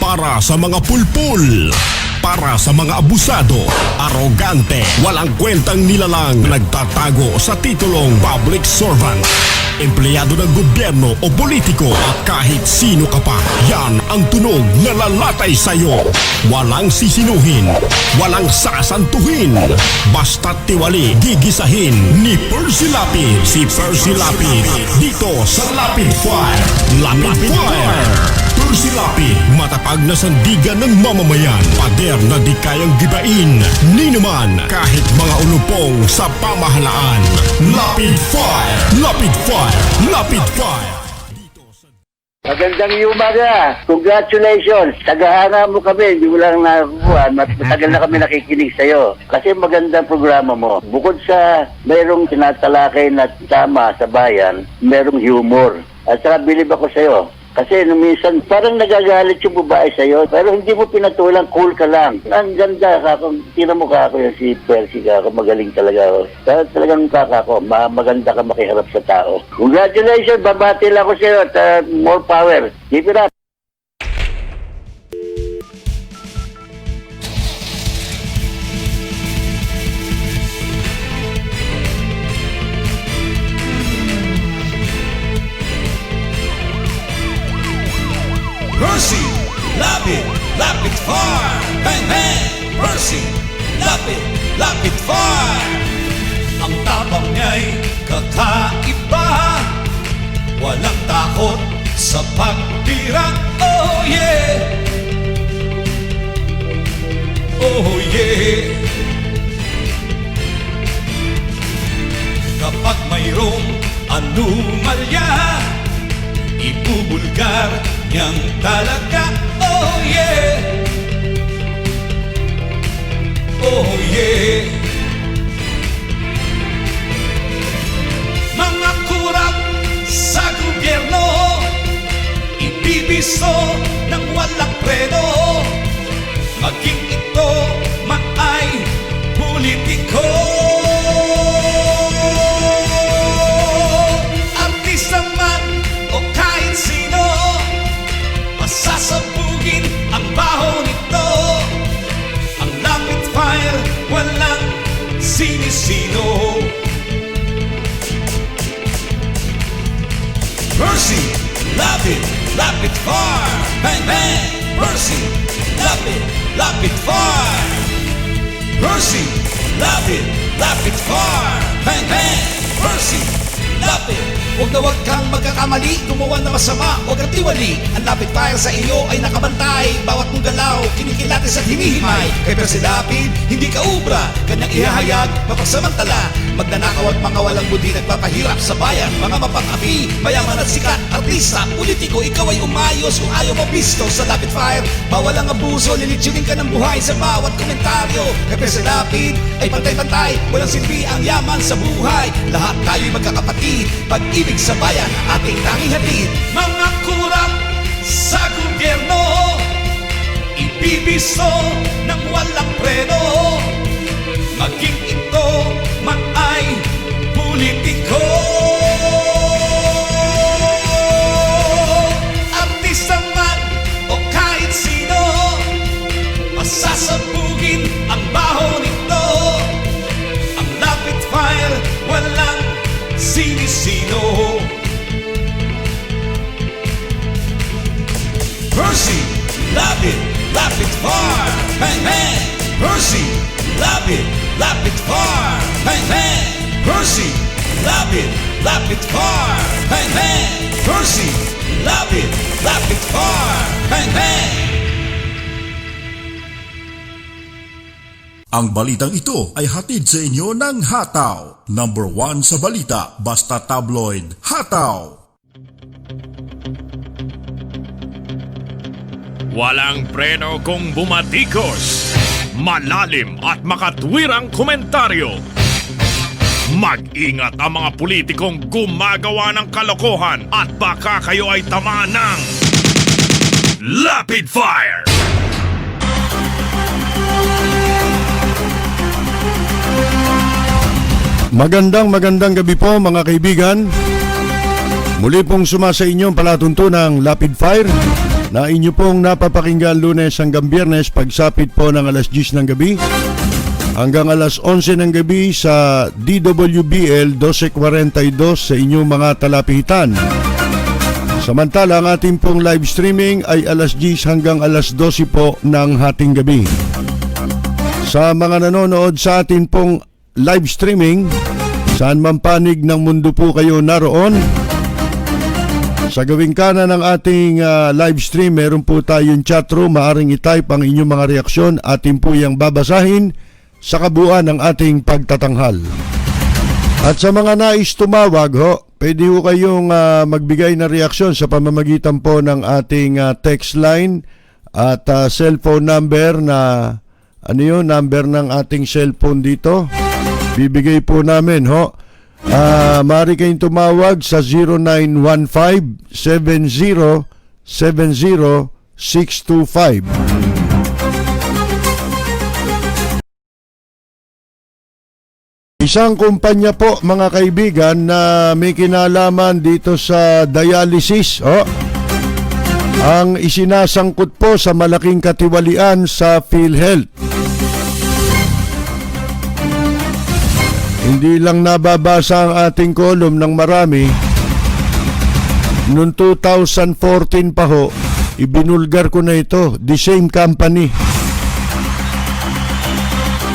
Para sa mga pulpul, para sa mga abusado, arogante, walang kwentang nilalang, nagtatago sa titulong public servant, empleyado ng gobyerno o politiko at kahit sino ka pa, yan ang tunog na lalatay sa'yo. Walang sisinuhin, walang sasantuhin, basta't tiwali, gigisahin ni Percy Lapid. Si Percy Lapid, dito sa Lapid Fire. Lapid Fire! Percy Lapid, matatag na sandigan ng mamamayan, pader na di kayang gibain, ni naman kahit mga ulupong sa pamahalaan. Lapid Fire! Lapid Fire! Lapid Fire! Magandang umaga. Congratulations. Tagahanga mo kami. Hindi mo lang nakakuha. Matagal na kami nakikinig sa'yo. Kasi magandang programa mo. Bukod sa mayroong tinatalakay na tama sa bayan, mayroong humor. At saka bilib ako sa'yo. Kasi minsan parang nagagalit yung babae sa'yo, pero hindi mo pinatulang, cool ka lang. Ang ganda ka, tinan mo ka ako yung si Percy ka ako, magaling talaga ako. Talagang kaka ko, maganda ka makiharap sa tao. Congratulations, babati lang ako sa'yo at more power. Keep it up. Percy, lapid, lapid far, bang bang. Percy, lapid far. Ang tapang niya'y kakaiba, walang takot sa pagtira. Oh yeah, oh yeah. Kapag mayroong anomalya, ibubulgar niyang talaga. Oh yeah, oh yeah. Mga kurap sa gobyerno, ibibiso ng walang preno. Maging ito maay politiko, artista man o kahit sino, sasabugin ang baho nito. Ang Lapid Fire, walang sinisino. Percy, lapid fire, bang bang. Percy, lapid fire. Percy, lapid fire, bang bang. Percy, lapid. Huwag na huwag kang magkakamali, gumawa na masama, huwag kang tiwali. Ang Lapid Fire sa iyo ay nakabantay, bawat mong galaw, kinikilatis at hinihimay. Kay Percy Lapid, hindi ka ubra, kanyang ihahayag, mapagsamantala. Magnanakaw at mga walang budi, nagpapahirap sa bayan. Mga mapang-api, mayaman at sikat, artista, politiko, ikaw ay umayos kung ayaw mabisto sa Lapid Fire. Bawal ang abuso, lilitsyonin ka ng buhay sa bawat komentaryo. Kay Percy Lapid ay pantay-pantay, walang silbi ang yaman sa buhay. Lahat tayo'y magkakapatid, pag-ibig sa bayan, ating tanging hatid. Mga kurap sa gobyerno, ibibiso ng walang preno. Maging ito maay politiko, artista man o kahit sino, masasabugin ang baho nito. Ang Lapid Fire, walang sinisino. Percy, lapid fire, bang bang. Percy, lapid fire, bang bang. Percy, lapid fire, bang bang. Percy, lapid fire, bang bang. Ang balitang ito ay hatid sa inyo ng Hataw. Number 1 sa balita, basta tabloid, Hataw. Walang preno kung bumatikos. Malalim at makatwirang komentaryo. Mag-ingat ang mga politikong gumagawa ng kalokohan at baka kayo ay tamaan ng Lapid Fire! Magandang gabi po mga kaibigan. Muli pong sumasa inyong palatuntunang Rapid Fire na inyo pong napapakinggan Lunes hanggang Biyernes pagsapit po ng alas 10 ng gabi hanggang alas 11 ng gabi sa DWBL 1242 sa inyong mga talapitan. Samantala, ang ating pong live streaming ay alas 10 hanggang alas 12 po ng hating gabi. Sa mga nanonood sa atin pong live streaming, saan man panig ng mundo po kayo naroon, sa gawing kanan ng ating live stream, meron po tayong chatroom. Maaring i-type ang inyong mga reaksyon. Atin po yung babasahin sa kabuuan ng ating pagtatanghal. At sa mga nais tumawag, pwede ho kayong magbigay ng reaksyon sa pamamagitan po ng ating text line at cellphone number na number ng ating cellphone dito. Bibigay po namin, maaari kayong tumawag sa 0915-7070-625. Isang kumpanya po, mga kaibigan, na may kinalaman dito sa dialysis, ang isinasangkot po sa malaking katiwalian sa PhilHealth. Hindi lang nababasa ang ating kolum ng marami. Noong 2014 pa ho, ibinulgar ko na ito, the same company.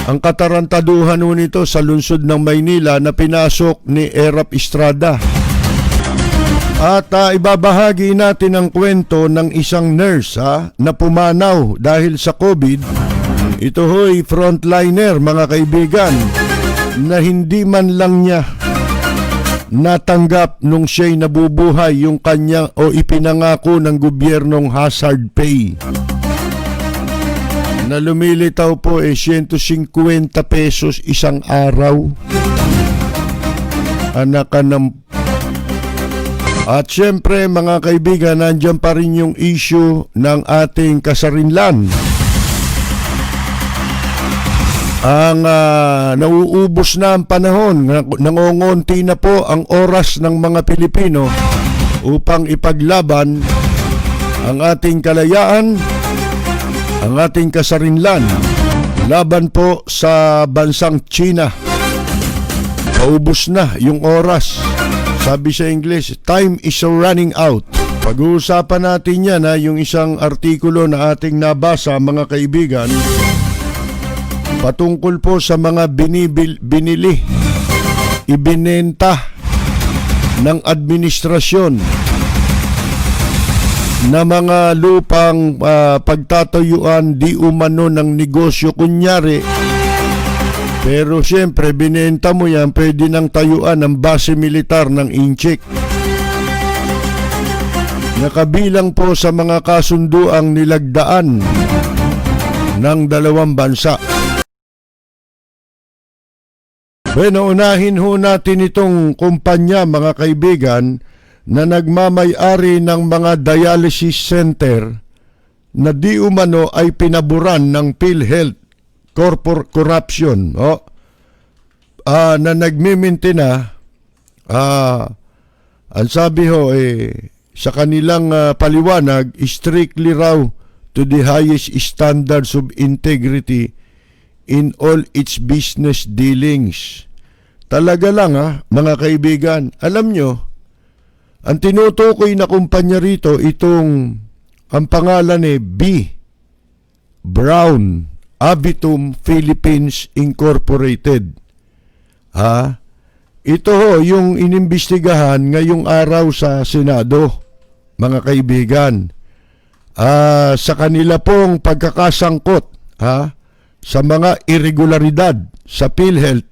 Ang katarantaduhan ho nito sa lungsod ng Maynila na pinasok ni Erap Estrada. At ibabahagi natin ang kwento ng isang nurse na pumanaw dahil sa COVID. Ito ho'y frontliner, mga kaibigan, na hindi man lang niya natanggap nung siya'y nabubuhay yung kanya o ipinangako ng gobyernong hazard pay na lumilitaw po 150 pesos isang araw. Anak ka ng... At syempre, mga kaibigan, nandiyan pa rin yung issue ng ating kasarinlan. Ang nauubos na ang panahon, nangongonti na po ang oras ng mga Pilipino upang ipaglaban ang ating kalayaan, ang ating kasarinlan, laban po sa bansang China. Paubos na yung oras. Sabi sa English, time is running out. Pag-uusapan natin yan, yung isang artikulo na ating nabasa, mga kaibigan, patungkol po sa mga binili, ibinenta ng administrasyon na mga lupang pagtatayuan di umano ng negosyo kunyari. Pero siyempre, binenta mo yan, pwede nang tayuan ng base militar ng Inchik. Nakabilang po sa mga kasunduang nilagdaan ng dalawang bansa. Bueno, unahin ho natin itong kumpanya, mga kaibigan, na nagmamay-ari ng mga dialysis center na di umano ay pinaburan ng PhilHealth corruption, na nagmimintina, ang sabi ho, sa kanilang paliwanag, strictly raw to the highest standards of integrity in all its business dealings. Talaga lang mga kaibigan, alam nyo, ang tinutukoy na kumpanya rito, ang pangalan B. Brown Abitum Philippines Incorporated. Ito yung inimbestigahan ngayong araw sa Senado, mga kaibigan. Sa kanila pong pagkakasangkot sa mga irregularidad sa PhilHealth,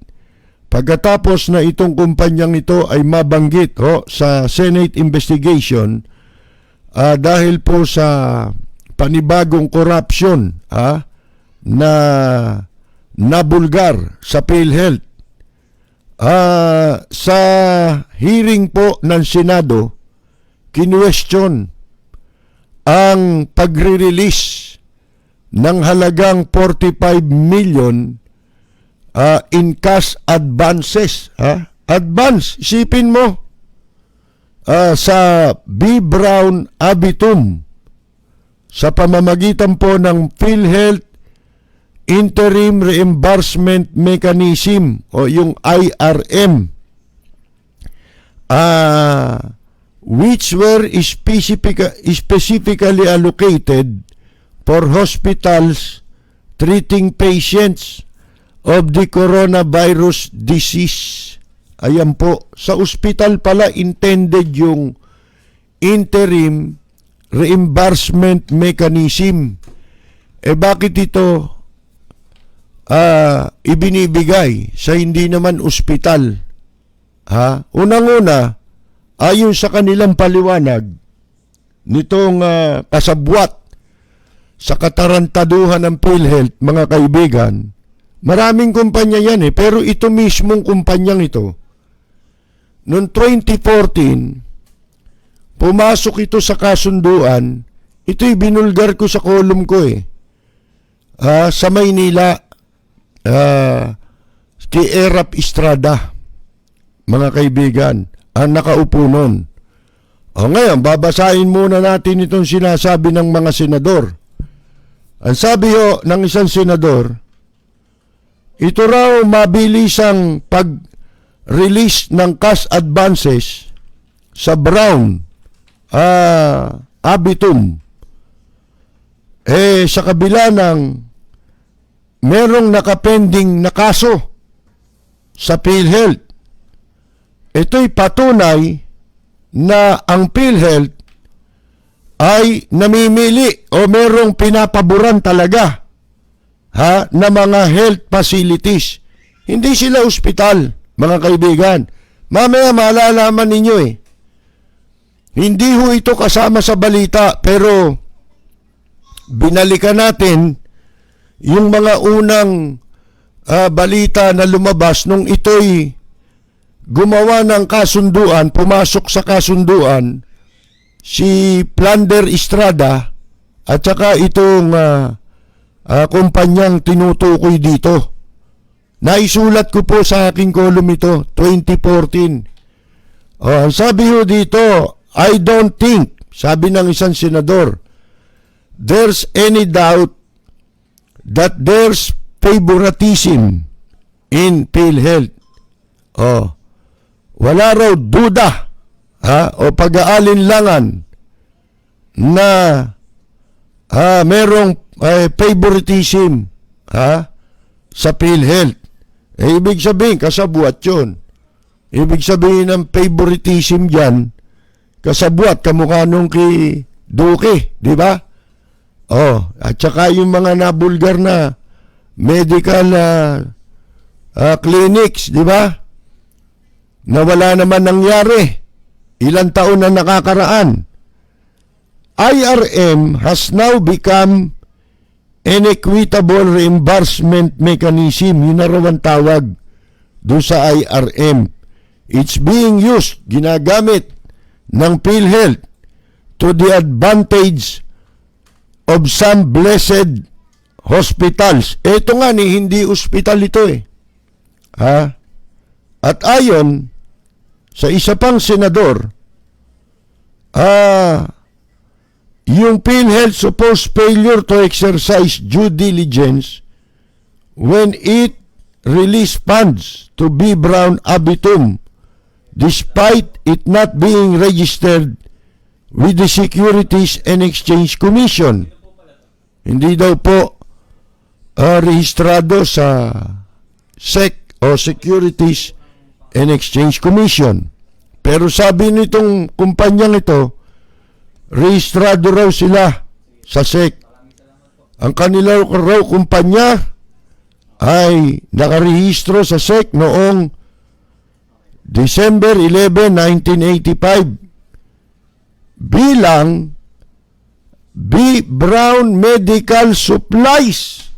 pagkatapos na itong kumpanyang ito ay mabanggit sa Senate investigation dahil po sa panibagong corruption na nabulgar sa PhilHealth. Sa hearing po ng Senado, kinwestiyon ang pagre-release ng halagang 45 million in cash advances. Advance, isipin mo. sa B. Brown Abitum sa pamamagitan po ng PhilHealth Interim Reimbursement Mechanism o yung IRM, which were specifically allocated for hospitals treating patients of the coronavirus disease. Ayan po, sa ospital pala intended yung interim reimbursement mechanism. Bakit ito ibinibigay sa hindi naman ospital? Unang-una, ayon sa kanilang paliwanag nitong kasabwat sa katarantaduhan ng PhilHealth, mga kaibigan, maraming kumpanya yan pero ito mismong kumpanyang ito, noong 2014, pumasok ito sa kasunduan, ito'y binulgar ko sa column ko sa Maynila, kay Erap Estrada, mga kaibigan, ang nakaupo nun. Ngayon, babasahin muna natin itong sinasabi ng mga senador. Ang sabi ng isang senador, ito raw mabilisang pag-release ng cash advances sa Brown Abitum. Sa kabila ng merong nakapending na kaso sa PhilHealth. Ito'y patunay na ang PhilHealth ay namimili o merong pinapaboran talaga na mga health facilities. Hindi sila ospital, mga kaibigan. Mamaya malalaman ninyo Hindi ho ito kasama sa balita, pero binalikan natin yung mga unang balita na lumabas nung ito'y gumawa ng kasunduan, pumasok sa kasunduan si Plander Estrada at saka itong kumpanyang tinutukoy dito. Naisulat ko po sa aking column ito, 2014. Ang sabi ho dito, I don't think, sabi ng isang senador, there's any doubt that there's favoritism in PhilHealth. Wala raw duda o pag-aalinlangan na merong favoritism sa PhilHealth. Ibig sabihin, kasabwat yun. Ibig sabihin ng favoritism dyan, kasabwat, kamukha nung kay Duque, di ba? At saka yung mga nabulgar na medical clinics, di ba? Na wala naman nangyari. Ilang taon na nakakaraan. IRM has now become an equitable reimbursement mechanism. Yun na raw ang tawag doon sa IRM. It's being used, ginagamit ng PhilHealth to the advantage of some blessed hospitals. Ito nga hindi ospital ito At ayon sa isa pang senador, yung PhilHealth supposed failure to exercise due diligence when it released funds to B. Brown Abitum despite it not being registered with the Securities and Exchange Commission. Hindi daw po rehistrado sa SEC o Securities and Exchange Commission. Pero sabi nitong kumpanyang ito, rehistrado raw sila sa SEC. Ang kanila raw kumpanya ay nakarehistro sa SEC noong December 11, 1985 bilang B. Brown Medical Supplies.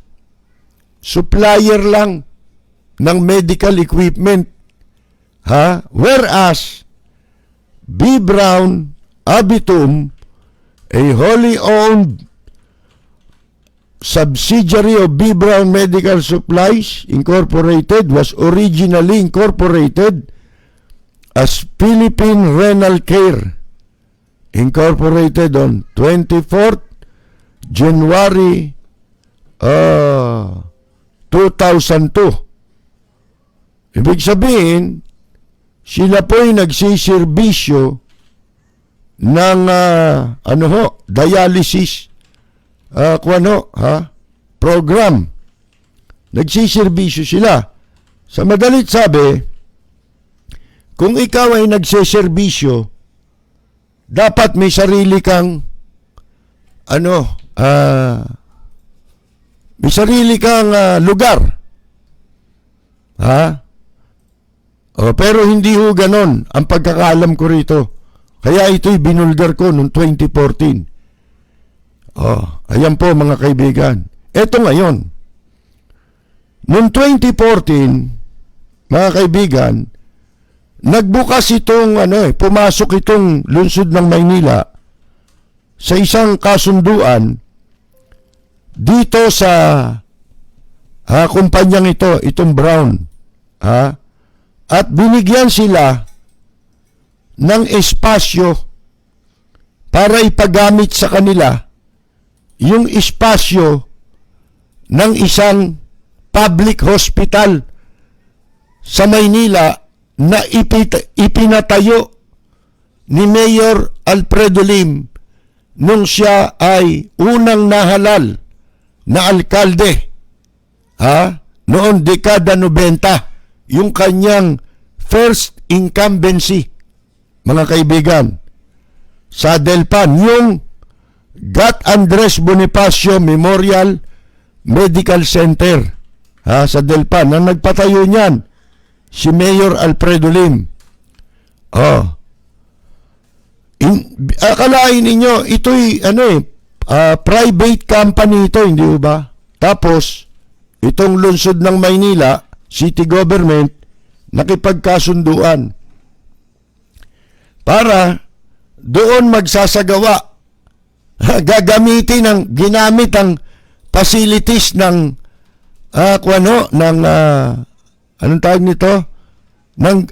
Supplier lang ng medical equipment. Whereas B. Brown Abitum, a wholly owned subsidiary of B. Brown Medical Supplies Incorporated, was originally incorporated as Philippine Renal Care Incorporated on 24th January 2002. Ibig sabihin, sila po'y nagsiservisyo ng dialysis program. Nagsiservisyo sila. Sa madalit sabi, kung ikaw ay nagsiservisyo, dapat may sarili kang lugar. Pero hindi ho ganon ang pagkakaalam ko rito. Kaya ito'y binulgar ko noong 2014. Ayan po mga kaibigan. Eto ngayon. Noong 2014, mga kaibigan, nagbukas itong pumasok itong lungsod ng Maynila sa isang kasunduan dito sa kumpanyang itong Brown. At binigyan sila ng espasyo para ipagamit sa kanila yung espasyo ng isang public hospital sa Maynila na ipinatayo ni Mayor Alfredo Lim nung siya ay unang nahalal na alkalde noong dekada 90, yung kanyang first incumbency, mga kaibigan, sa Delpan, yung Gat Andres Bonifacio Memorial Medical Center sa Delpan. Ang nagpatayo niyan si Mayor Alfredo Lim. Akalain ninyo, ito'y private company ito, hindi ba? Tapos, itong lungsod ng Maynila, city government, nakipagkasunduan para doon magsasagawa, ginamit ang facilities ng anong tawag nito? Ng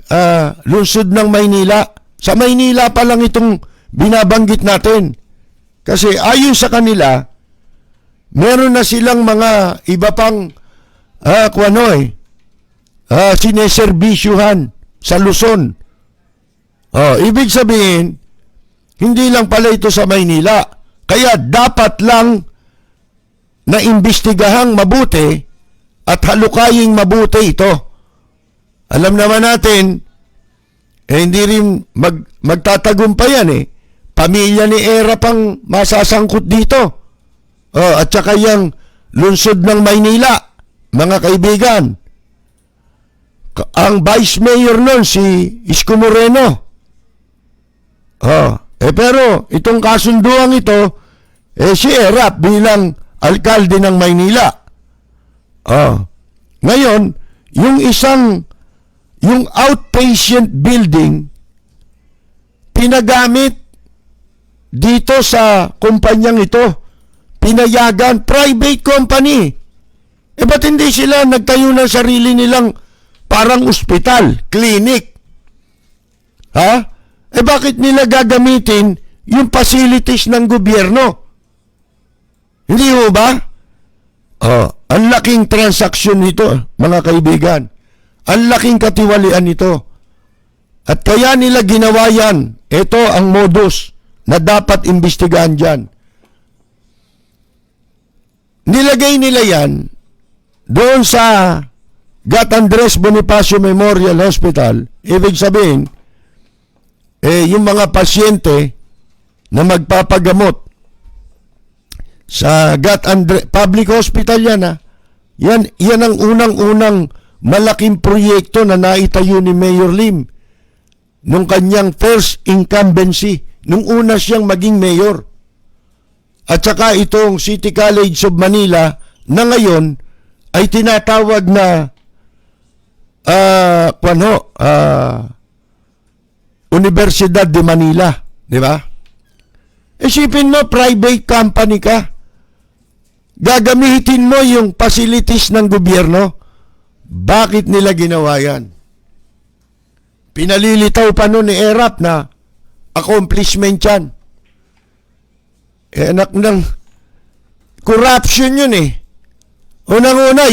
lungsod ng Maynila. Sa Maynila pa lang itong binabanggit natin. Kasi ayon sa kanila, meron na silang mga iba pang sineserbisyuhan sa Luzon. Ibig sabihin, hindi lang pala ito sa Maynila. Kaya dapat lang na imbestigahang mabuti at halukaying mabuti ito. Alam naman natin, hindi rin magtatagumpayan Pamilya ni Era pang masasangkot dito. At saka yung lungsod ng Maynila, mga kaibigan. Ang vice mayor nun, si Isko Moreno. Pero itong kasunduang ito, si Era bilang alkalde ng Maynila. Ngayon, yung outpatient building, pinagamit dito sa kumpanyang ito, pinayagan, private company. Ba't hindi sila nagtayo ng sarili nilang parang ospital, clinic? Bakit nila gagamitin yung facilities ng gobyerno? Hindi mo ba? Ang laking transaksyon nito, mga kaibigan. Ang laking katiwalian nito. At kaya nila ginawa yan. Ito ang modus na dapat imbestigahan dyan. Nilagay nila yan doon sa Gat Andres Bonifacio Memorial Hospital. Ibig sabihin, yung mga pasyente na magpapagamot sa Gat Andres Public Hospital yan yan ang unang-unang malaking proyekto na naitayo ni Mayor Lim nung kanyang first incumbency, nung una siyang maging mayor. At saka itong City College of Manila na ngayon ay tinatawag na Universidad de Manila, di ba? Isipin mo, private company ka. Gagamitin mo yung facilities ng gobyerno. Bakit nila ginawa yan? pinalilitaw pa nun ni Erap na accomplishment yan. Anak ng corruption yun eh. Unang-una,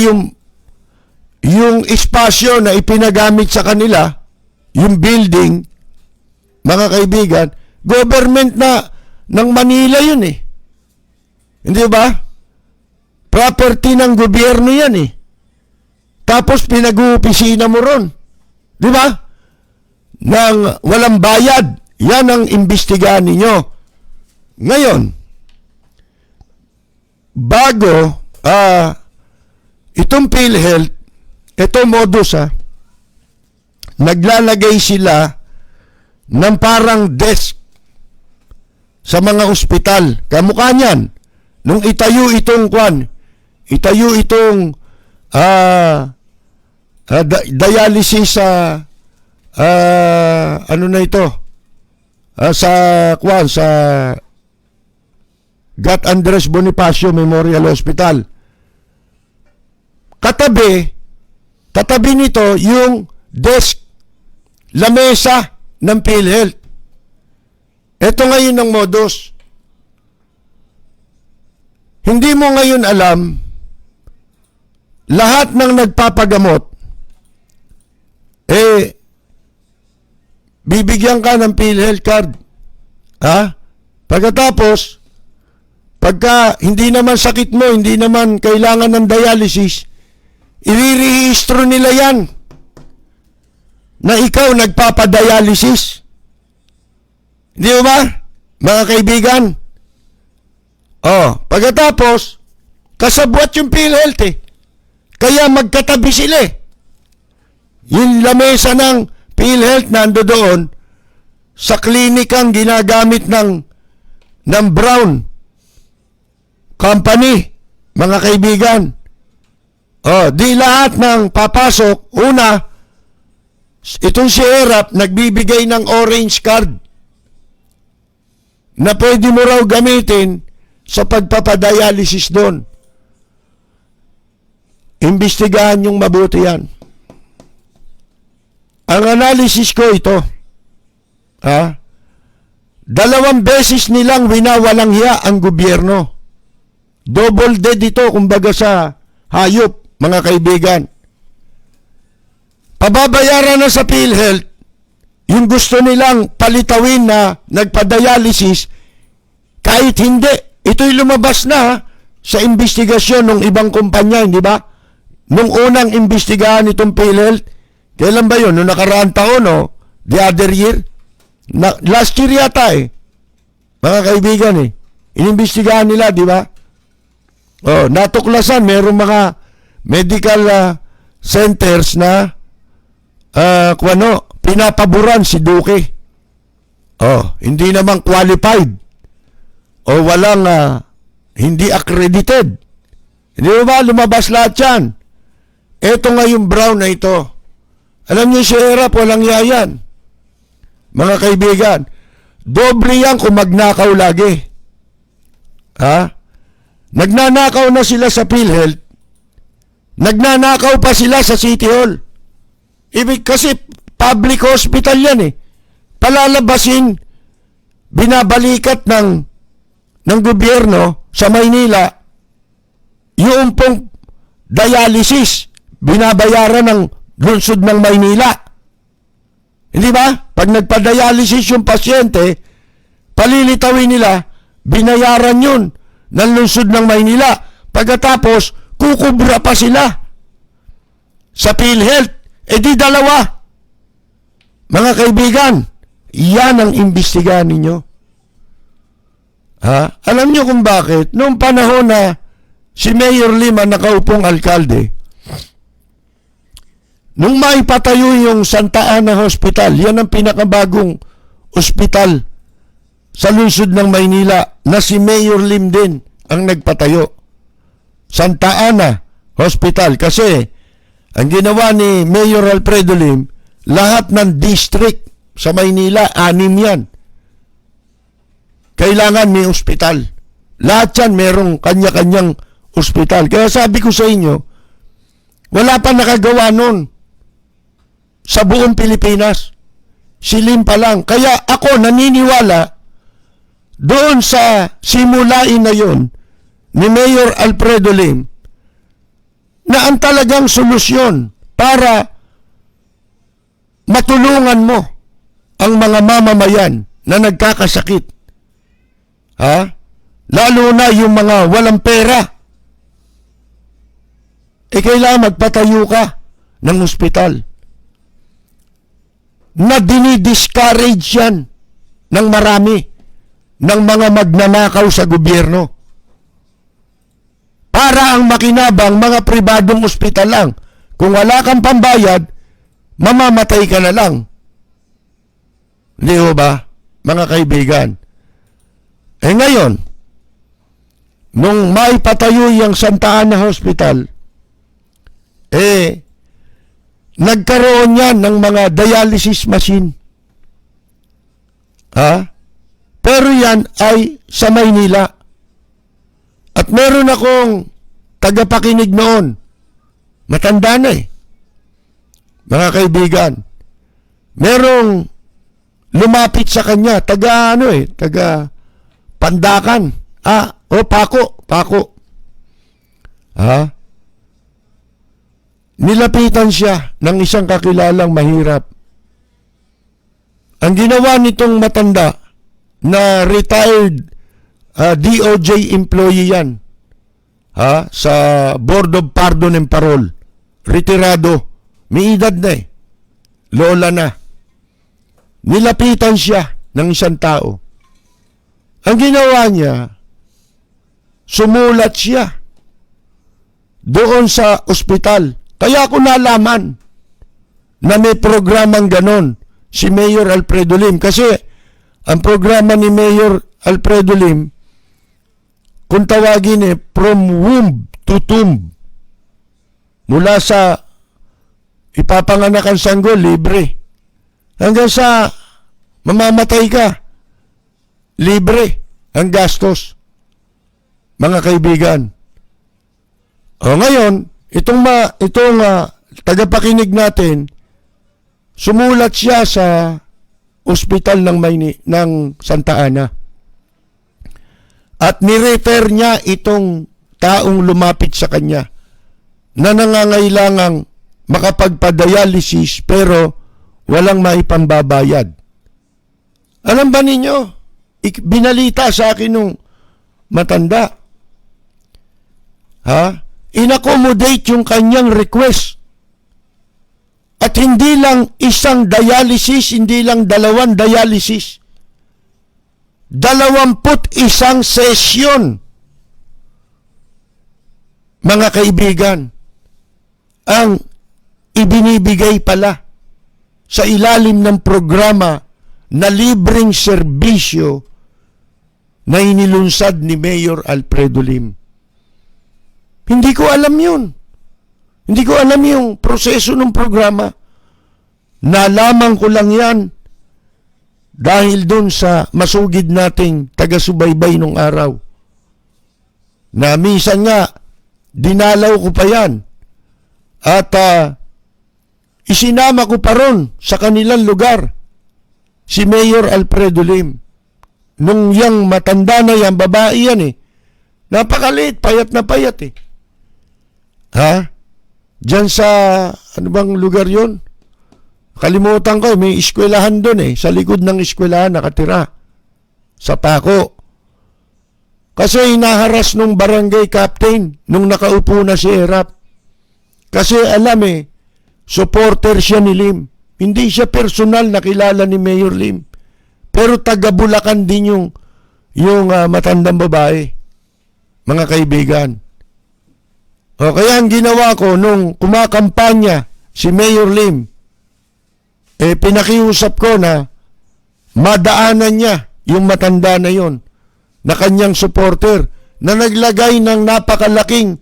yung espasyo na ipinagamit sa kanila, yung building, mga kaibigan, government na ng Manila yun eh. Hindi ba? Property ng gobyerno yan eh. Tapos pinag-uopisina mo ron. Di ba? Nang walang bayad. Yan ang imbestigahan ninyo. Ngayon, bago itong PhilHealth, ito modus naglalagay sila ng parang desk sa mga ospital. Kamukha niyan. Nung itayo itong dialysis sa ano na ito? Sa Gat Andres Bonifacio Memorial Hospital. Katabi nito yung desk, lamesa ng PhilHealth. Ito ngayon ang modus. Hindi mo ngayon alam, lahat ng nagpapagamot, bibigyan ka ng PhilHealth card. Pagkatapos, pagka hindi naman sakit mo, hindi naman kailangan ng dialysis, irirehistro nila yan na ikaw nagpapadialysis. Hindi ba, mga kaibigan? Pagkatapos, kasabwat yung PhilHealth eh. Kaya magkatabi sila eh. Yung lamesa ng PhilHealth nando doon sa klinikang ginagamit ng Brown Company, mga kaibigan. Di lahat ng papasok, una, itong si Erap nagbibigay ng orange card na pwede mo raw gamitin sa pagpapadialysis doon. Imbestigahan yung mabuti yan. Ang analysis ko ito, 2 beses nilang winawalang hiya ang gobyerno. Double dead ito, kumbaga sa hayop, mga kaibigan. Pababayaran na sa PhilHealth yung gusto nilang palitawin na nagpa-dialysis kahit hindi. Ito'y lumabas na sa investigasyon ng ibang kumpanya, hindi ba? Nung unang investigahan itong PhilHealth, kailan ba yun? Nung nakaraang taon, the other year? Last year yata eh. Mga kaibigan eh. Inimbestigahan nila, di ba? Natuklasan, mayroong mga medical centers na pinapaboran si Duque. Hindi naman qualified. Walang hindi accredited. Hindi ba? Lumabas lahat yan. Ito nga yung Brown na ito. Alam niyo si Erap, walang yayan. Mga kaibigan, doble yan kung magnakaw lagi. Nagnanakaw na sila sa PhilHealth. Nagnanakaw pa sila sa City Hall. Kasi public hospital yan eh. Palalabasin, binabalikat ng gobyerno sa Maynila, yung pong dialysis, binabayaran ng lungsod ng Maynila. Hindi ba? Pag nagpa-dialysis yung pasyente, palilitawin nila, binayaran yun ng lungsod ng Maynila. Pagkatapos, kukubra pa sila sa PhilHealth. Di dalawa. Mga kaibigan, yan ang imbestigahan ninyo. Alam nyo kung bakit? Noong panahon na si Mayor Lim ang nakaupong alkalde, nung maipatayo yung Santa Ana Hospital, yan ang pinakabagong ospital sa lungsod ng Maynila na si Mayor Lim din ang nagpatayo. Santa Ana Hospital. Kasi ang ginawa ni Mayor Alfredo Lim, lahat ng district sa Maynila, 6 yan. Kailangan may ospital. Lahat yan merong kanya-kanyang ospital. Kaya sabi ko sa inyo, wala pa nakagawa nun sa buong Pilipinas. si Lim pa lang. Kaya ako naniniwala doon sa simulain na yon ni Mayor Alfredo Lim na ang talagang solusyon para matulungan mo ang mga mamamayan na nagkakasakit. Lalo na yung mga walang pera. Kailangan magpatayo ka ng ospital. Na dinidiscourage yan ng marami ng mga magnanakaw sa gobyerno. Para ang makinabang mga pribadong ospital lang. Kung wala kang pambayad, mamamatay ka na lang. Di ba, mga kaibigan? Ngayon, nung maipatayo yung Santa Ana Hospital, nagkaroon yan ng mga dialysis machine. Pero yan ay sa Maynila. At meron akong tagapakinig noon. Matanda na mga kaibigan. Merong lumapit sa kanya, taga Pandakan. Pako. Nilapitan siya ng isang kakilalang mahirap. Ang ginawa nitong matanda na retired DOJ employee yan, sa Board of Pardon and Parole, retirado, may edad na lola na. Nilapitan siya ng isang tao. Ang ginawa niya, sumulat siya doon sa ospital. Kaya ako nalaman na may programang ganon si Mayor Alfredo Lim. Kasi ang programa ni Mayor Alfredo Lim, kung tawagin from womb to tomb. Mula sa ipapanganak ang sanggol, libre. Hanggang sa mamamatay ka, libre ang gastos. Mga kaibigan. Ngayon, itong tagapakinig natin, sumulat siya sa ospital ng Santa Ana. At nirefer niya itong taong lumapit sa kanya na nangangailangang makapagpa-dialysis pero walang maipambabayad. Alam ba ninyo? Binalita sa akin nung matanda. Inaccommodate yung kanyang request. At hindi lang isang dialysis, hindi lang 2 dialysis. 21 session. Mga kaibigan, ang ibinibigay pala sa ilalim ng programa na libreng serbisyo na inilunsad ni Mayor Alfredo Lim. Hindi ko alam yun. Hindi ko alam yung proseso ng programa. Nalaman ko lang yan dahil dun sa masugid nating taga-subaybay nung araw. Na minsan nga, dinalaw ko pa yan. At isinama ko pa ron sa kanilang lugar si Mayor Alfredo Lim. Nung yang matanda na yan, babae yan Napakaliit, payat na payat Diyan sa, ano bang lugar yon? Kalimutan ko, may eskwelahan doon sa likod ng eskwelahan nakatira. Sa Paco. Kasi inaharas nung barangay captain nung nakaupo na si Erap. Kasi alam supporter siya ni Lim. Hindi siya personal nakilala ni Mayor Lim. Pero taga Bulacan din yung matandang babae. Mga kaibigan. Kaya ang ginawa ko nung kumakampanya si Mayor Lim, pinakiusap ko na madaanan niya yung matanda na yon na kanyang supporter na naglagay ng napakalaking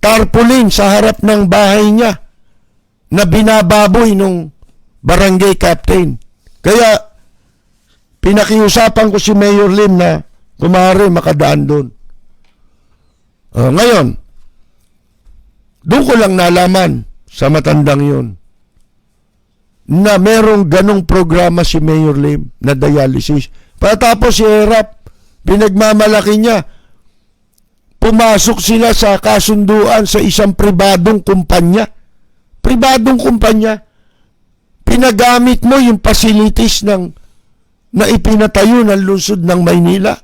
tarpaulin sa harap ng bahay niya na binababoy nung barangay captain. Kaya pinakiusapan ko si Mayor Lim na kumare makadaan doon. Ngayon, doon ko lang nalaman sa matandang yun na merong ganong programa si Mayor Lim na dialysis. Patapos si Erap, pinagmamalaki niya, pumasok sila sa kasunduan sa isang pribadong kumpanya. Pribadong kumpanya. Pinagamit mo yung facilities na ipinatayo ng lungsod ng Maynila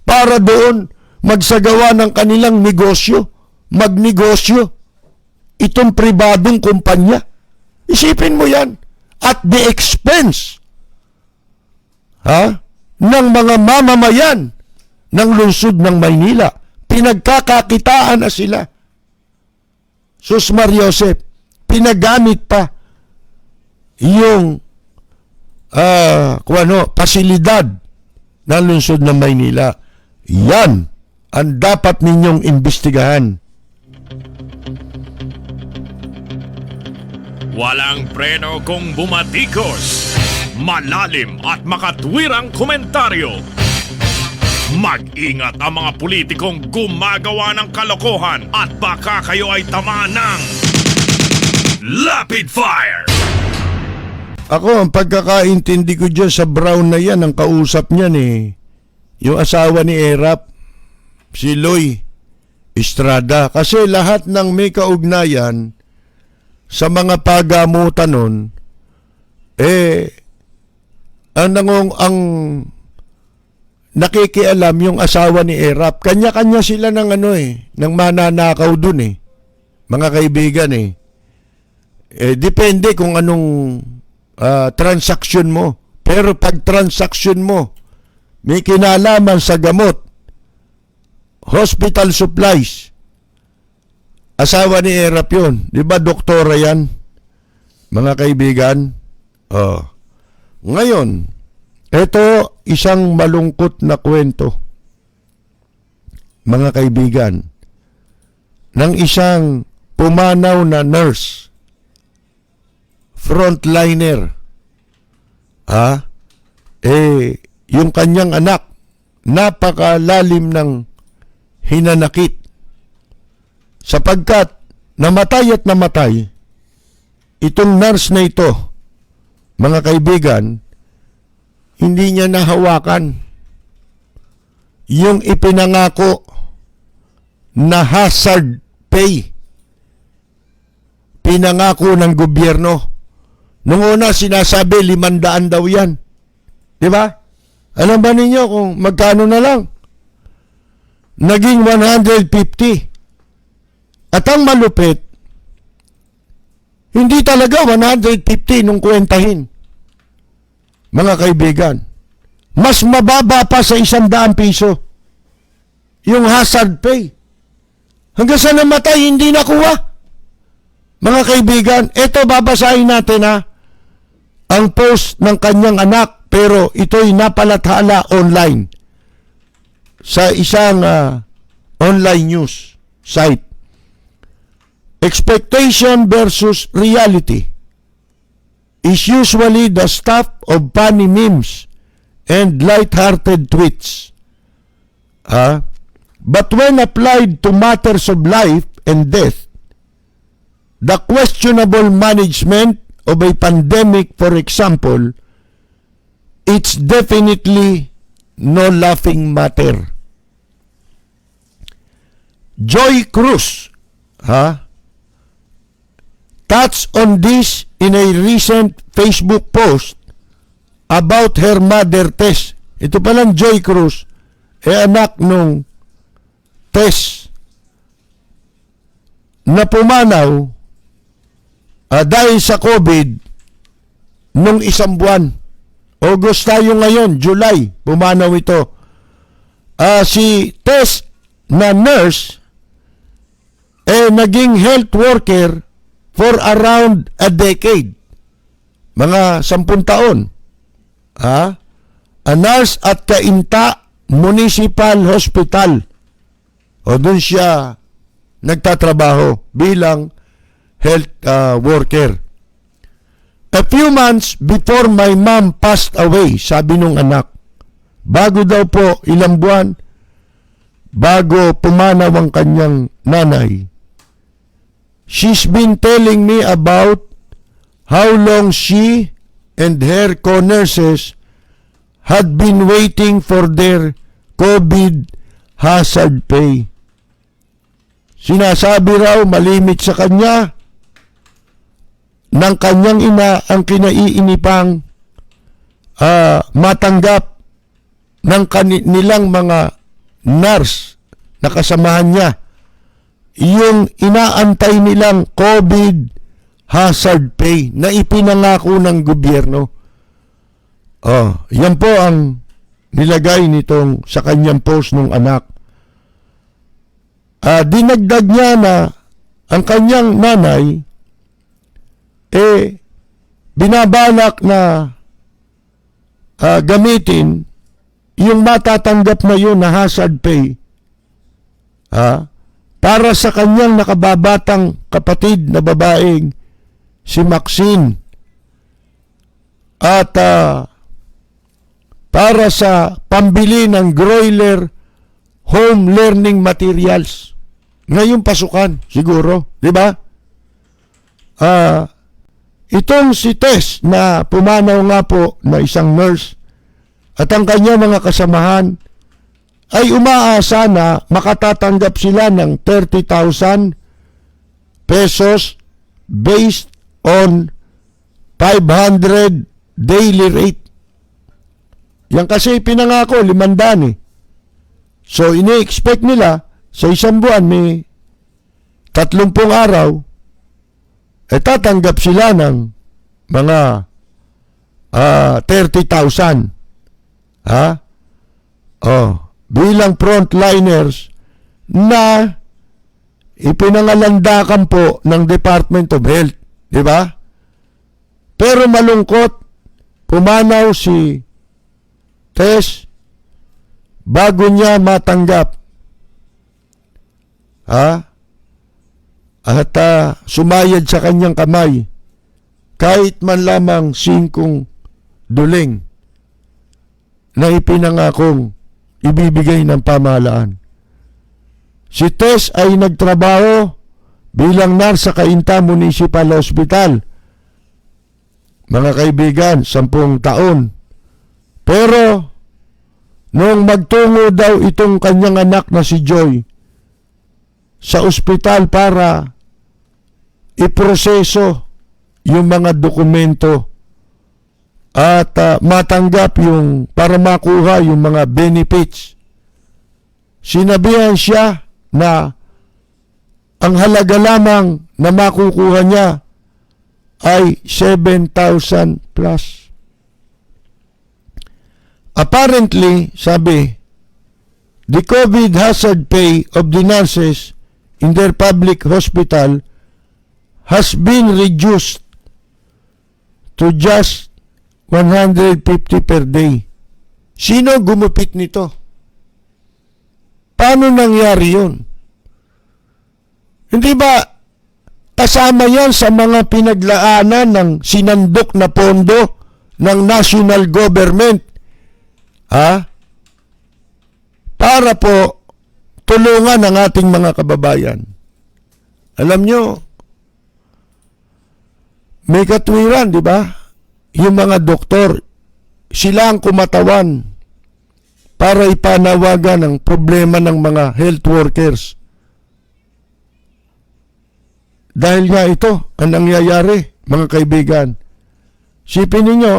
para doon magsagawa ng kanilang negosyo, magnegosyo. Itong pribadong kumpanya. Isipin mo yan. At the expense ng mga mamamayan ng lungsod ng Maynila. Pinagkakakitaan na sila. Sus Mariosep, pinagamit pa yung pasilidad ng lungsod ng Maynila. Yan ang dapat ninyong imbestigahan. Walang preno kung bumatikos. Malalim at makatwirang komentaryo. Mag-ingat ang mga politikong gumagawa ng kalokohan at baka kayo ay tamaan ng Lapid Fire! Ako, ang pagkakaintindi ko dyan sa Brown na yan, ang kausap niyan yung asawa ni Erap, si Loy Estrada. Kasi lahat ng may kaugnayan sa mga pagamutan nun, ang nakikialam yung asawa ni Erap. Kanya-kanya sila ng ng mananakaw dun mga kaibigan depende kung anong transaksyon mo. Pero pag transaksyon mo, may kinalaman sa gamot, hospital supplies, asawa ni Erap yun. Di ba doktora yan? Mga kaibigan. Ngayon, ito isang malungkot na kwento, mga kaibigan, ng isang pumanaw na nurse, frontliner. Yung kanyang anak, napakalalim ng hinanakit. Sapagkat namatay at namatay, itong nurse na ito, mga kaibigan, hindi niya nahawakan yung ipinangako na hazard pay. Pinangako ng gobyerno. Nung una sinasabi 500 daw yan. Di ba? Alam ba ninyo kung magkano na lang? Naging 150. At ang malupit, hindi talaga 150 nung kwentahin. Mga kaibigan, mas mababa pa sa 100 piso yung hazard pay. Hanggang sa namatay, hindi nakuha. Mga kaibigan, ito babasahin natin ang post ng kanyang anak, pero ito'y napalathala online sa isang online news site. Expectation versus reality is usually the stuff of funny memes and light-hearted tweets. But when applied to matters of life and death, the questionable management of a pandemic, for example, it's definitely no laughing matter. Joy Cruz, touched on this in a recent Facebook post about her mother, Tess. Ito palang Joy Cruz, anak nung Tess na pumanaw dahil sa COVID nung 1 buwan. August tayo ngayon, July, pumanaw ito. Si Tess na nurse naging health worker for around a decade. Mga 10 taon. A nurse at Cainta Municipal Hospital. O doon siya nagtatrabaho bilang health worker. A few months before my mom passed away, sabi nung anak, bago daw po ilang buwan, bago pumanaw ang kanyang nanay, she's been telling me about how long she and her co-nurses had been waiting for their COVID hazard pay. Sinasabi raw malimit sa kanya ng kanyang ina ang kinaiinipang matanggap ng nilang mga nurse na kasamahan niya yung inaantay nilang COVID hazard pay na ipinangako ng gobyerno. Yan po ang nilagay nitong sa kanyang post ng anak. Dinagdag niya na ang kanyang nanay binabalak na gamitin yung matatanggap na yun na hazard pay para sa kanyang nakababatang kapatid na babaeng si Maxine at para sa pambili ng Groiler home learning materials ngayong pasukan siguro, di ba? Itong si Tess na pumanaw nga po na isang nurse at ang kanya mga kasamahan ay umaasa na makatatanggap sila ng 30,000 pesos based on 500 daily rate. Yan kasi pinangako 500 So ini-expect nila sa isang buwan may 30 araw tatanggap sila ng mga 30,000. Bilang frontliners na ipinangalandakan po ng Department of Health, di ba? Pero malungkot, pumanaw si Tess bago niya matanggap. At sumayad sa kanyang kamay kahit man lamang 5 duling na ipinangakong ibibigay ng pamahalaan. Si Tess ay nagtrabaho bilang nurse sa Cainta Municipal Hospital. Mga kaibigan, 10 taon. Pero noong magtungo daw itong kanyang anak na si Joy sa ospital para iproseso yung mga dokumento at matanggap yung para makuha yung mga benefits. Sinabihan siya na ang halaga lamang na makukuha niya ay 7,000 plus. Apparently, sabi, the COVID hazard pay of the nurses in their public hospital has been reduced to just 150 per day. Sino gumupit nito? Paano nangyari yun? Hindi ba kasama yan sa mga pinaglaanan ng sinandok na pondo ng national government? Para po tulungan ang ating mga kababayan. Alam nyo, may katwiran, di ba? Yung mga doktor, sila ang kumatawan para ipanawagan ang problema ng mga health workers. Dahil nga ito ang nangyayari, mga kaibigan. Sipin ninyo,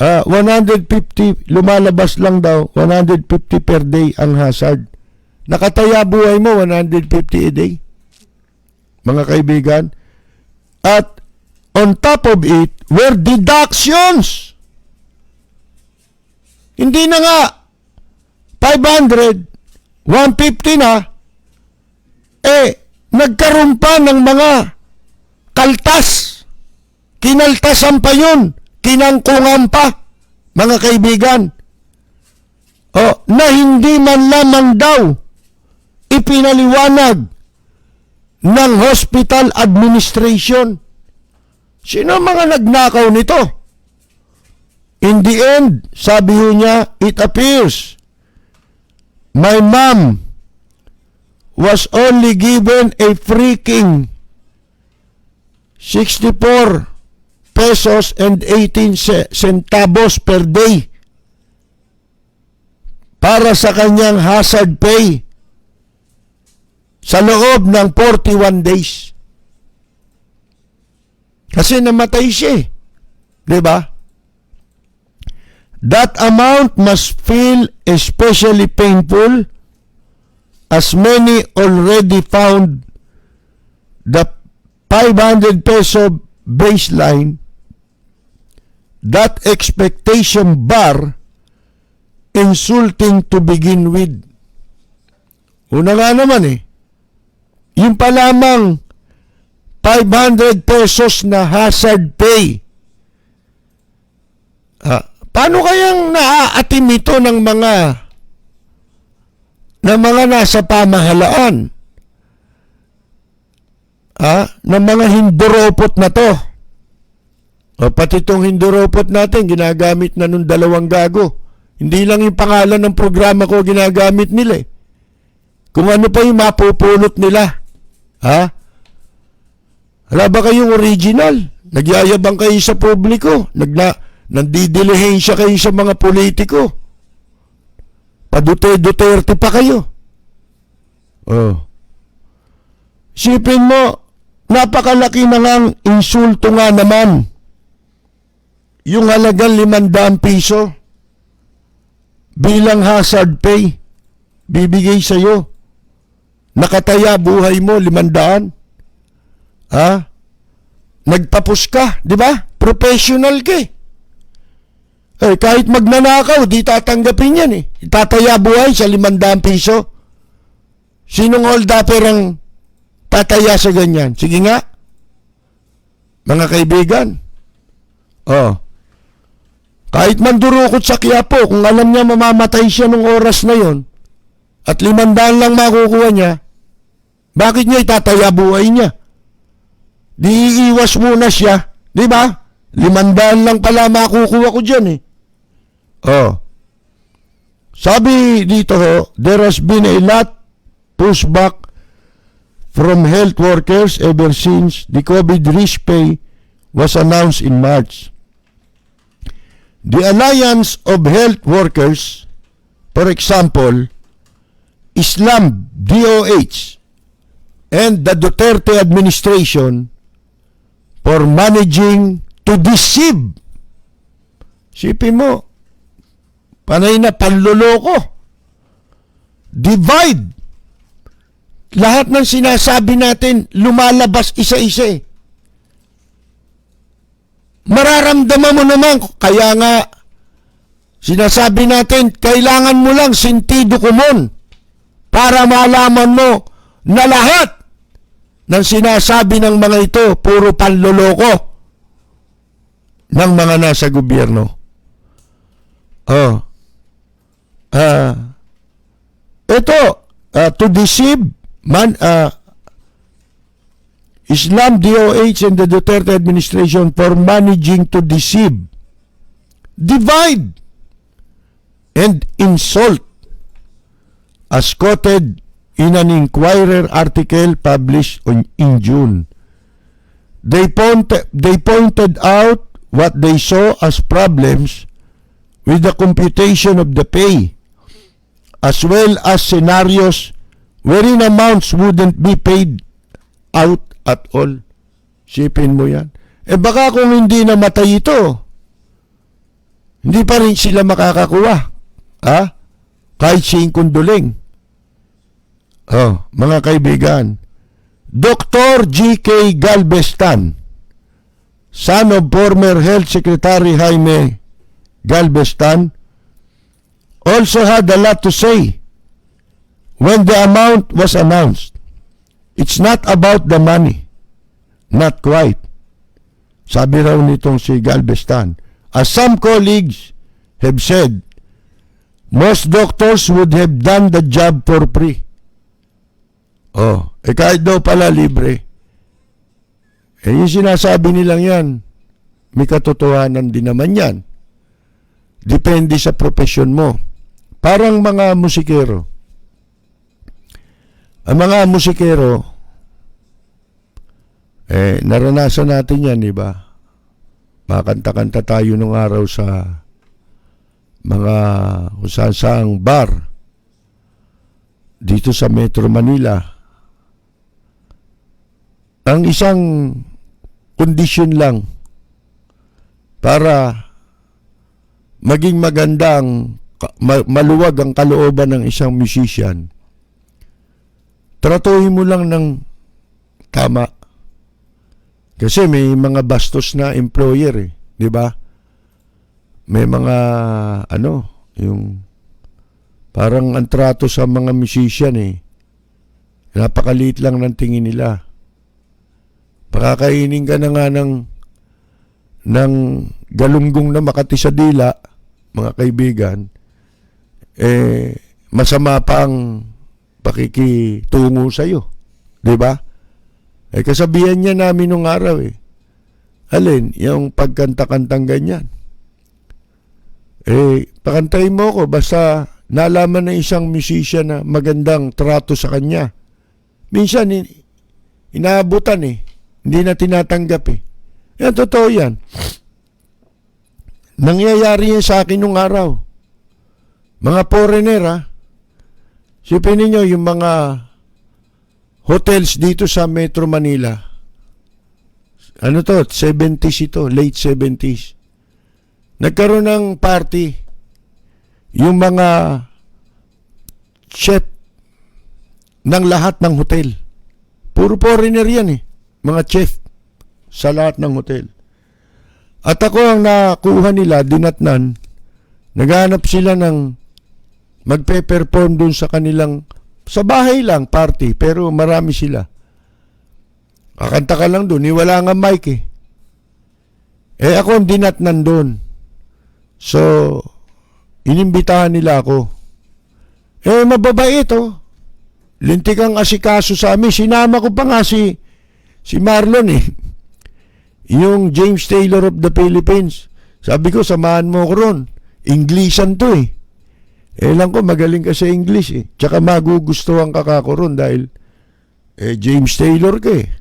150, lumalabas lang daw, 150 per day ang hazard. Nakataya buhay mo, 150 a day, mga kaibigan. At on top of it, were deductions. Hindi na nga 500, 150 na, nagkaroon pa ng mga kaltas. Kinaltasan pa yun. Kinangkungan pa, mga kaibigan. Na hindi man lamang daw ipinaliwanag ng hospital administration. Sino mga nagnakaw nito? In the end, sabi niya, it appears my mom was only given a freaking 64 pesos and 18 centavos per day para sa kanyang hazard pay sa loob ng 41 days. Kasi namatay siya, di ba? That amount must feel especially painful as many already found the 500 peso baseline, that expectation bar, insulting to begin with. Una nga naman yung pa lamang 500 pesos na hazard pay. Paano kayang naaatim ito ng mga nasa pamahalaan? Ng mga hinduropot na to. Pati itong hinduropot natin, ginagamit na nung dalawang gago. Hindi lang yung pangalan ng programa ko ginagamit nila Kung ano pa yung mapupulot nila. Wala ba kayong original? Nagyayabang kayo sa publiko. Nandidilihensya kayo sa mga politiko. Padute-Duterte pa kayo. Isipin mo, napakalaki na ngang insulto nga naman. Yung halagang 500 piso bilang hazard pay, bibigay sa'yo. Nakataya buhay mo, 500. Nagtapos ka, di ba? Professional ka kahit magnanakaw, di tatanggapin yan Itataya buhay sa 500 piso. Sinong hold-upper ang tataya sa ganyan? Sige nga. Mga kaibigan. Kahit mandurukot sa Quiapo, kung alam niya mamamatay siya nung oras na yon at 500 lang makukuha niya, bakit niya itataya buhay niya? Di iiwas muna siya. Di ba? 500 lang pala makukuha ko dyan Sabi dito there has been a lot pushback from health workers ever since the COVID risk pay was announced in March. The Alliance of Health Workers, for example, Islam DOH, and the Duterte administration for managing to deceive. Sipin mo, panay na panloloko. Divide. Lahat ng sinasabi natin lumalabas isa-isa Mararamdaman mo naman, kaya nga sinasabi natin, kailangan mo lang sentido komon para malaman mo na lahat ng sinasabi ng mga ito puro panloloko ng mga nasa gobyerno. Ito, to deceive Islam DOH and the Duterte administration for managing to deceive, divide, and insult, as quoted in an Inquirer article published in June. They pointed out what they saw as problems with the computation of the pay, as well as scenarios wherein amounts wouldn't be paid out at all. Sipin mo yan. Baka kung hindi namatay ito, hindi pa rin sila makakakuha. Kahit singkunduling. Mga kaibigan, Dr. G.K. Galvestan, son of former Health Secretary Jaime Galvestan, also had a lot to say when the amount was announced. It's not about the money. Not quite. Sabi raw nitong si Galvestan. As some colleagues have said, most doctors would have done the job for free. Kahit daw pala libre. Yung sinasabi nilang yan, may katotohanan din naman yan. Depende sa profesyon mo. Parang mga musikero. Ang mga musikero, naranasan natin yan, di ba? Kakanta-kanta tayo nung araw sa mga kung saan bar dito sa Metro Manila. Ang isang kondisyon lang para maging magandang maluwag ang kalooban ng isang musician, tratuhin mo lang ng tama. Kasi may mga bastos na employer eh, di ba? May mga yung parang ang trato sa mga musician eh. Napakaliit lang ng tingin nila. Pakakainin ka na nga ng galunggong na Makati sa dila, mga kaibigan, masama pa ang pakikitungo sa'yo. Di ba? Kasabihan niya namin nung araw eh. Alin, yung pagkanta-kantang ganyan. Pakantayin mo ko, basta nalaman ng isang musician na magandang trato sa kanya. Minsan, inaabutan eh. Hindi na tinatanggap eh. Yan, totoo yan. Nangyayari yan sa akin nung araw. Mga foreigner ha. Sipin ninyo yung mga hotels dito sa Metro Manila. Ano to? 70s ito. Late 70s. Nagkaroon ng party. Yung mga chef ng lahat ng hotel. Puro foreigner yan eh. Mga chef sa lahat ng hotel. At ako ang nakuha nila, dinatnan, naghanap sila ng magpe-perform dun sa kanilang, sa bahay lang, party, pero marami sila. Kakanta ka lang dun, wala nga mic eh. Ako ang dinatnan dun. So, inimbitahan nila ako. Mababait oh. Lintik ang asikaso sa amin. Sinama ko pa nga si Marlon eh. Yung James Taylor of the Philippines. Sabi ko, samahan mo ko ron. Englishan to eh. Lang ko, magaling ka sa English eh. Tsaka magugustuhan ka kako ron dahil James Taylor ka eh.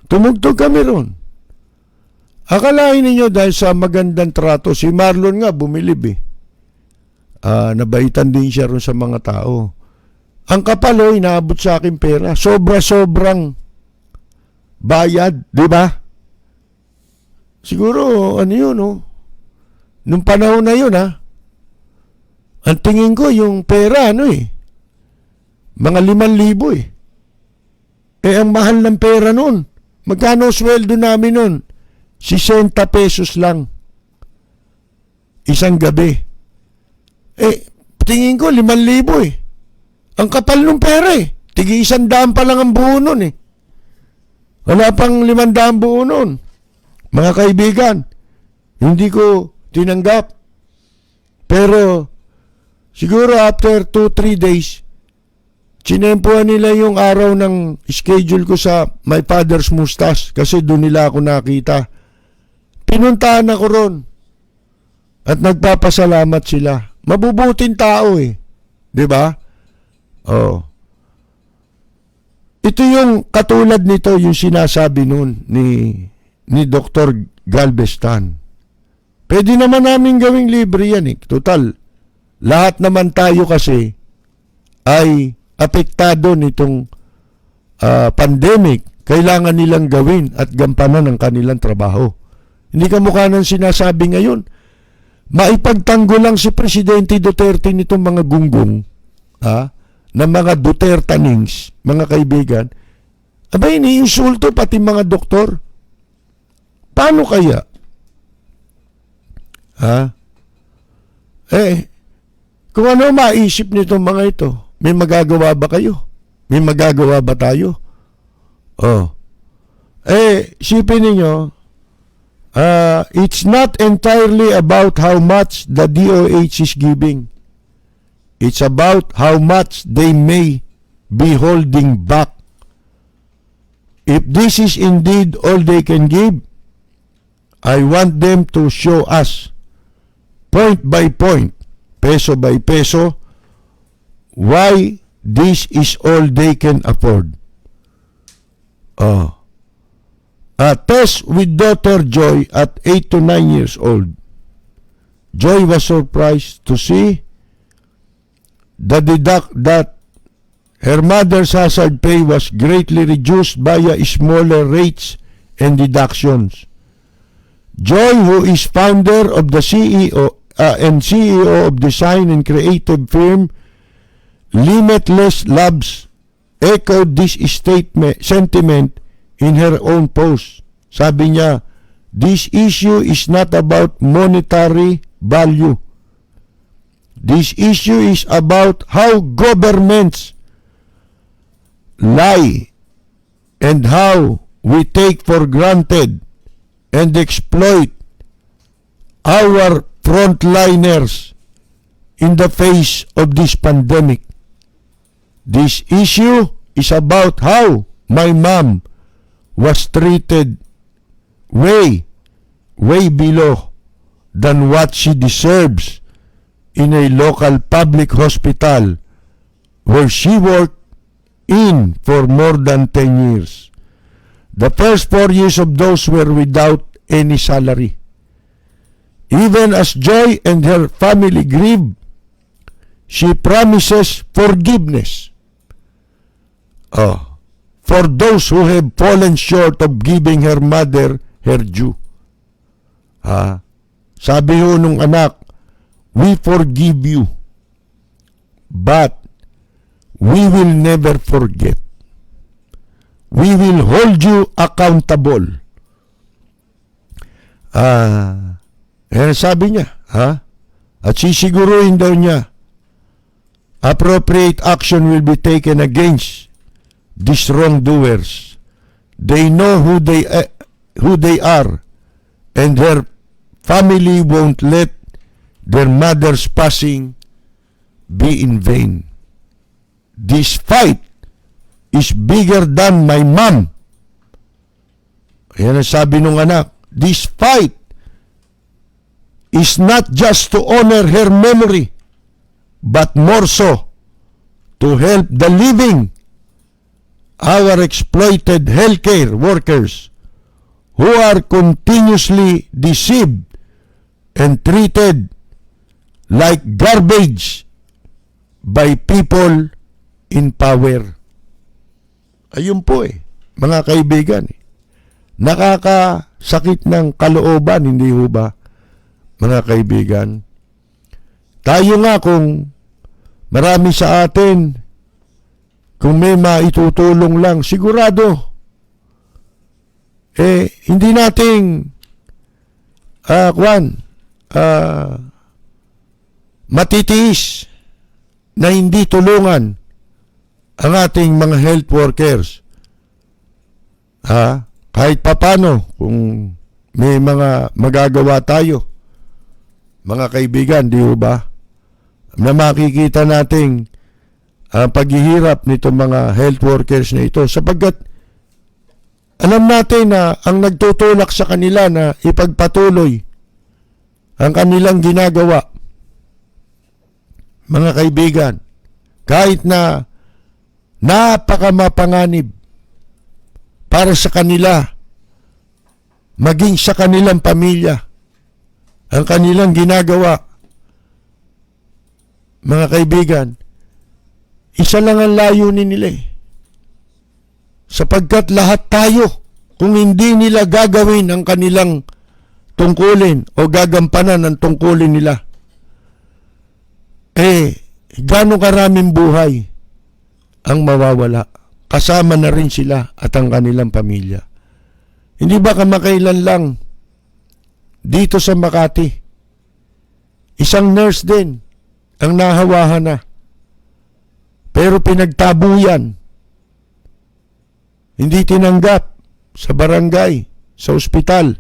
Tumugtog kami ron. Akalain ninyo dahil sa magandang trato, si Marlon nga bumilib eh. Nabaitan din siya ron sa mga tao. Ang kapal inaabot sa akin pera. Sobra-sobrang bayad, di ba? Siguro, ano yun, nung panahon na yun, ang tingin ko, yung pera, mga 5,000 eh. Ang mahal ng pera nun. Magkano sweldo namin nun? 60 pesos lang. Isang gabi. Tingin ko, 5,000 eh. Ang kapal ng pera eh. Tigi 100 pa lang ang buo nun eh. Wala pang 500 buo nun. Mga kaibigan, hindi ko tinanggap. Pero, siguro after 2-3 days, chinempuan nila yung araw ng schedule ko sa My Father's Mustache kasi doon nila ako nakita. Pinuntahan ako ron. At nagpapasalamat sila. Mabubuting tao eh. Diba? Ito yung katulad nito, yung sinasabi nun ni Dr. Galvestan. Pwede naman namin gawing libre yan eh. Total, lahat naman tayo kasi ay apektado nitong pandemic. Kailangan nilang gawin at gampanan ang kanilang trabaho. Hindi kamukha ng sinasabi ngayon. Maipagtanggol lang si Presidente Duterte nitong mga gunggong, na mga Dutertanings, mga kaibigan. Abay, iniinsulto pati mga doktor. Paano kaya? Kung ano maisip nitong mga ito, may magagawa ba kayo? May magagawa ba tayo? Sipin ninyo, it's not entirely about how much the DOH is giving. It's about how much they may be holding back. If this is indeed all they can give, I want them to show us, point by point, peso by peso, why this is all they can afford. test with daughter Joy at 8 to 9 years old. Joy was surprised to see that her mother's hazard pay was greatly reduced via smaller rates and deductions. Joy, who is founder of the CEO of design and creative firm Limitless Labs, echoed this sentiment in her own post. Sabi niya, this issue is not about monetary value. This issue is about how governments lie and how we take for granted and exploit our frontliners in the face of this pandemic. This issue is about how my mom was treated way below than what she deserves in a local public hospital where she worked in for more than 10 years. The first 4 years of those were without any salary. Even as Joy and her family grieve, she promises forgiveness for those who have fallen short of giving her mother her due. Sabi ho nung anak, we forgive you, but we will never forget. We will hold you accountable. Sabi niya, at sisiguruhin daw niya, appropriate action will be taken against these wrongdoers. They know who they are, and their family won't let their mother's passing be in vain. This fight is bigger than my mom. Ayan ang sabi nung anak. This fight is not just to honor her memory, but more so to help the living, our exploited healthcare workers who are continuously deceived and treated like garbage by people in power. Ayun po mga kaibigan. Nakakasakit ng kalooban, hindi ho ba, mga kaibigan? Tayo nga kung marami sa atin, kung may maitutulong lang, sigurado, hindi nating matitiis na hindi tulungan ang ating mga health workers. Kahit papano, kung may mga magagawa tayo, mga kaibigan, di ba? Na makikita nating paghihirap nito mga health workers na ito, sapagkat alam natin na ang nagtutulak sa kanila na ipagpatuloy ang kanilang ginagawa, mga kaibigan, kahit na napakamapanganib para sa kanila, maging sa kanilang pamilya, ang kanilang ginagawa, mga kaibigan, isa lang ang layunin nila sapagkat lahat tayo, kung hindi nila gagawin ang kanilang tungkulin o gagampanan ng tungkulin nila, gano'ng karaming buhay ang mawawala. Kasama na rin sila at ang kanilang pamilya. Hindi ba kamakailan lang dito sa Makati, isang nurse din ang nahawahan na, pero pinagtabuyan, hindi tinanggap sa barangay, sa ospital.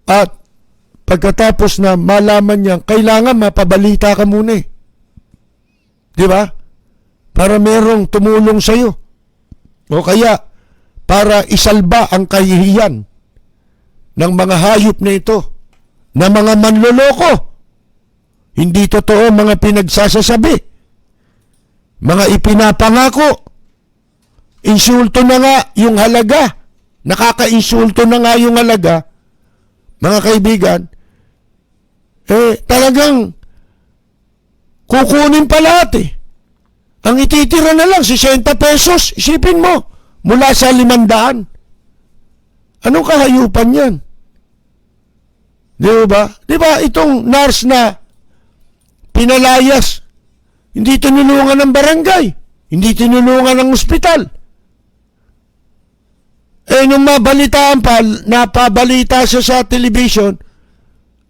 At pagkatapos na malaman niya, kailangan mapabalita ka muna di ba? Para merong tumulong sa iyo. O kaya para isalba ang kahihiyan ng mga hayop na ito, na mga manloloko. Hindi totoo mga pinagsasasabi, mga ipinapangako. Insulto na nga yung halaga nakaka-insulto na nga yung alaga, mga kaibigan, talagang kukunin pa lahat eh. Ang ititira na lang, 60 pesos, isipin mo, mula sa 500. Anong kahayupan yan? Di ba? Di ba itong nurse na pinalayas, hindi tinulungan ng barangay, hindi tinulungan ng ospital. Nung mabalitaan pa, napabalita siya sa television,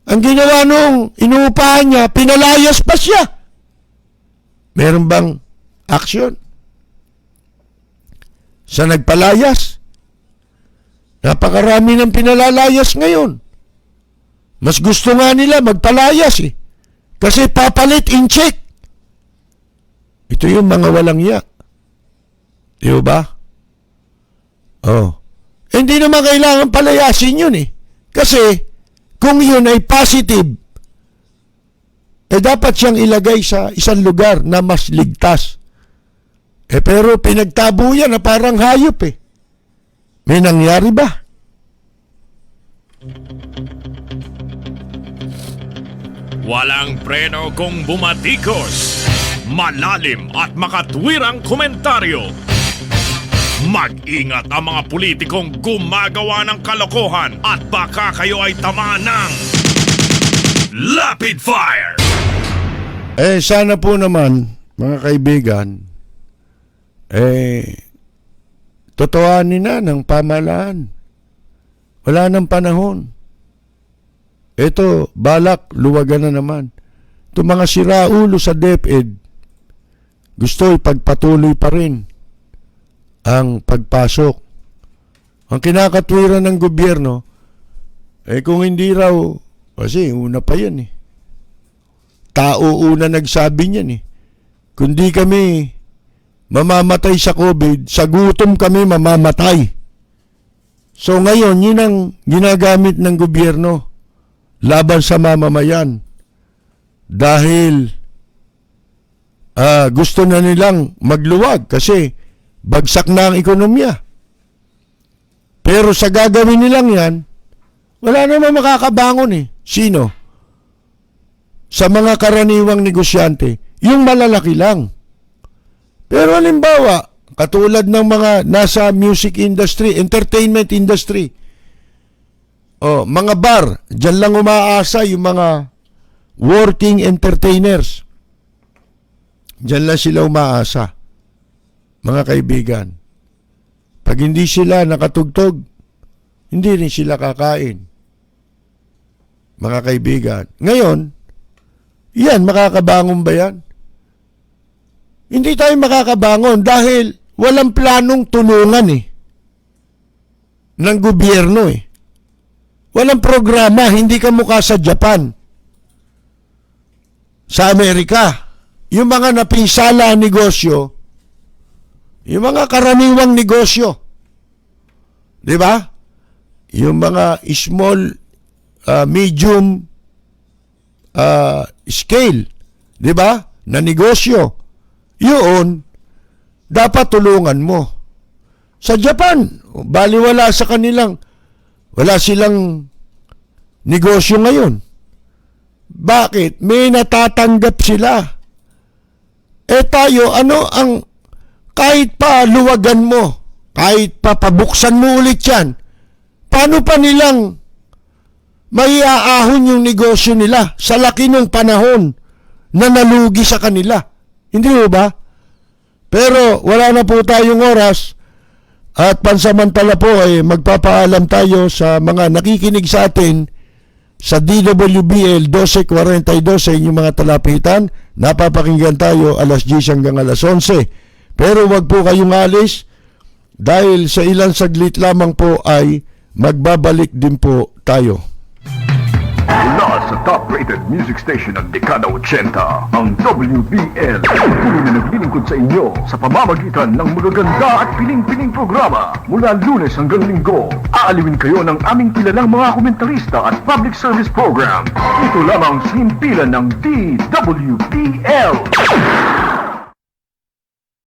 ang ginawa nung inuupahan niya, pinalayas pa siya. Meron bang action sa nagpalayas? Napakarami ng pinalalayas ngayon. Mas gusto nga nila magpalayas eh. Kasi papalit in check. Ito yung mga walang iya. Di ba? Hindi naman kailangan palayasin yun eh. Kasi kung yun ay positive, dapat siyang ilagay sa isang lugar na mas ligtas. Pero pinagtabo yan na parang hayop eh. May nangyari ba? Walang preno kung bumatikos. Malalim at makatwirang komentaryo. Mag-ingat ang mga politikong gumagawa ng kalokohan at baka kayo ay tamaan ng Lapid Fire! Sana po naman, mga kaibigan, totohanin na ng pamahalaan. Wala nang panahon. Ito, balak, luwagan na naman. Ito mga siraulo sa DepEd, gusto ipagpatuloy pa rin ang pagpasok. Ang kinakatwiran ng gobyerno, kung hindi raw, kasi una pa yan eh. Tao una nagsabi niyan eh. Kundi kami mamamatay sa COVID, sa gutom kami mamamatay. So ngayon, yun ang ginagamit ng gobyerno laban sa mamamayan. Dahil gusto na nilang magluwag kasi bagsak na ang ekonomiya. Pero sa gagawin nilang yan, wala naman makakabangon eh. Sino? Sa mga karaniwang negosyante, yung malalaki lang. Pero halimbawa, katulad ng mga nasa music industry, entertainment industry, mga bar, dyan lang umaasa yung mga working entertainers. Dyan lang sila umaasa. Mga kaibigan, pag hindi sila nakatugtog, hindi rin sila kakain. Mga kaibigan, ngayon, yan, makakabangon ba yan? Hindi tayo makakabangon dahil walang planong tulungan eh. Ng gobyerno eh. Walang programa, hindi ka mukha sa Japan. Sa Amerika, yung mga napinsala negosyo, yung mga karaniwang negosyo, di ba? Yung mga small, medium scale, di ba? Na negosyo. Yun, dapat tulungan mo. Sa Japan, baliwala sa kanilang, wala silang negosyo ngayon. Bakit? May natatanggap sila. Tayo, ano ang kahit pa luwagan mo, kahit pa pabuksan mo ulit yan, paano pa nilang maiaahon yung negosyo nila sa laki ng panahon na nalugi sa kanila? Hindi mo ba? Pero wala na po tayong oras at pansamantala po ay magpapaalam tayo sa mga nakikinig sa atin sa DWBL 1242 sa inyong mga talapitan. Napapakinggan tayo alas 10 hanggang alas 11. Pero wag po kayong alis dahil sa ilang saglit lamang po ay magbabalik din po tayo. Mula sa top-rated music station ng dekada 80, ang WBL patuloy na naglilingkod sa inyo sa pamamagitan ng magaganda at piling-piling programa. Mula Lunes hanggang Linggo, aaliwin kayo ng aming kilalang mga komentarista at public service program. Ito lamang sa himpilan ng DWBL.